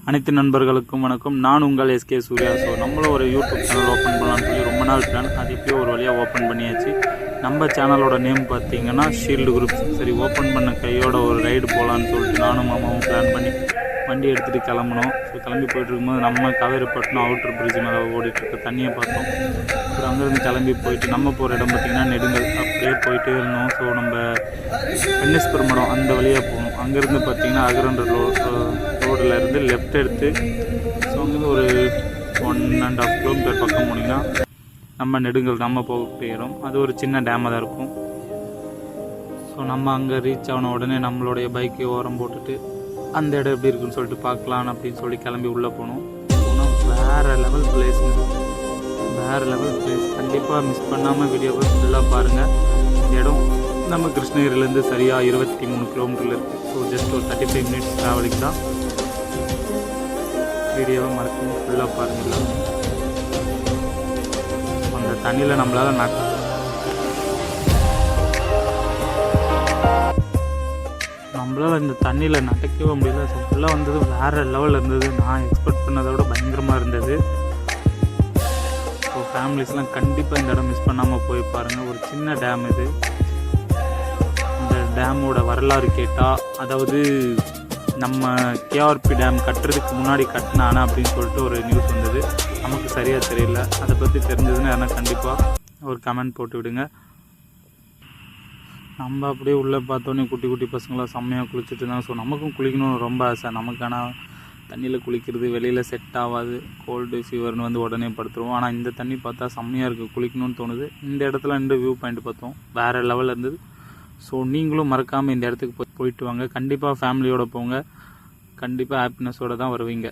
அனைத்து நண்பர்களுக்கும் வணக்கம். நான் உங்கள் எஸ்கே சூர்யா. ஸோ நம்மளும் ஒரு யூடியூப் சேனல் ஓப்பன் பண்ணலான்னு சொல்லி ரொம்ப நாள் பிளான். அது இப்போயே ஒரு வழியாக ஓப்பன் பண்ணியாச்சு. நம்ம சேனலோட நேம் பார்த்தீங்கன்னா ஷீல்டு குரூப்ஸ். சரி, ஓப்பன் பண்ண கையோட ஒரு ரைடு போகலான்னு சொல்லிட்டு நானும் மாமாவும் பிளான் பண்ணி வண்டி எடுத்துகிட்டு கிளம்பணும். ஸோ கிளம்பி போயிட்டு இருக்கும்போது நம்ம காவேரிப்பட்டினம் அவுட்டர் பிரிட்ஜ் மேலே ஓடிட்டுருக்க தண்ணியை பார்த்தோம். அப்புறம் அங்கேருந்து கிளம்பி போயிட்டு நம்ம போகிற இடம் பார்த்திங்கன்னா நெடுங்கல். அப்படியே போயிட்டே இருந்தோம். ஸோ நம்ம வெண்ணேஸ்வர் மடம் அந்த வழியாக போகணும். அங்கேருந்து பார்த்திங்கன்னா அகரன்ற ரோடில் இருந்து லெஃப்ட் எடுத்து ஸோ அங்கேருந்து ஒரு 1.5 கிலோமீட்டர் பக்கம் போனீங்கன்னா நம்ம நெடுங்கல் நம்ம போயிடும். அது ஒரு சின்ன டேமாக தான் இருக்கும். ஸோ நம்ம அங்கே ரீச் ஆன உடனே நம்மளுடைய பைக்கை ஓரம் போட்டுட்டு அந்த இடம் எப்படி இருக்குன்னு சொல்லிட்டு பார்க்கலாம் அப்படின்னு சொல்லி கிளம்பி உள்ளே போனோம். போனால் வேறு லெவல் பிளேஸுங்க, வேறு லெவல் பிளேஸ். கண்டிப்பாக மிஸ் பண்ணாமல் வீடியோவை ஃபுல்லாக பாருங்கள். இந்த இடம் நம்ம கிருஷ்ணகிரிலேருந்து சரியாக 23 கிலோமீட்டரில் இருக்குது. ஸோ ஜஸ்ட் ஒரு 35 மினிட்ஸ் ட்ராவலிங் தான். வீடியோவை மறக்காம ஃபுல்லாக பாருங்கள். அந்த தண்ணியில் நம்மளால் இந்த தண்ணியில் நடக்கவே முடியல. ஸோ ஃபுல்லாக வந்தது வேறு லெவலில் இருந்தது. நான் எக்ஸ்பெக்ட் பண்ணதை விட பயங்கரமாக இருந்தது. ஸோ ஃபேமிலிஸ்லாம் கண்டிப்பாக இந்த இடம் மிஸ் பண்ணாமல் போய் பாருங்கள். ஒரு சின்ன டேம் இது. இந்த டேமோட வரலாறு கேட்டால், அதாவது நம்ம கேஆர்பி டேம் கட்டுறதுக்கு முன்னாடி கட்டினானா அப்படின்னு சொல்லிட்டு ஒரு நியூஸ் வந்தது. நமக்கு சரியாக தெரியல. அதை பற்றி தெரிஞ்சதுன்னு யாரும் கண்டிப்பாக ஒரு கமெண்ட் போட்டு விடுங்க. நம்ம அப்படியே உள்ளே பார்த்தோன்னே குட்டி குட்டி பசங்களாம் செம்மையாக குளிச்சுட்டு இருந்தாங்க. ஸோ நமக்கும் குளிக்கணும்னு ரொம்ப ஆசை. நமக்கான தண்ணியில் குளிக்கிறது வெளியில் செட் ஆகாது. கோல்டு ஃபீவர்னு வந்து உடனே படுத்துருவோம். ஆனால் இந்த தண்ணி பார்த்தா செம்மையாக இருக்குது, குளிக்கணும்னு தோணுது. இந்த இடத்துல 2 வியூ பாயிண்ட் பார்த்தோம், வேறு லெவலில் இருந்தது. ஸோ நீங்களும் மறக்காமல் இந்த இடத்துக்கு போயிட்டு வாங்க. கண்டிப்பாக ஃபேமிலியோடு போங்க. கண்டிப்பாக ஹாப்பினஸோடு தான் வருவீங்க.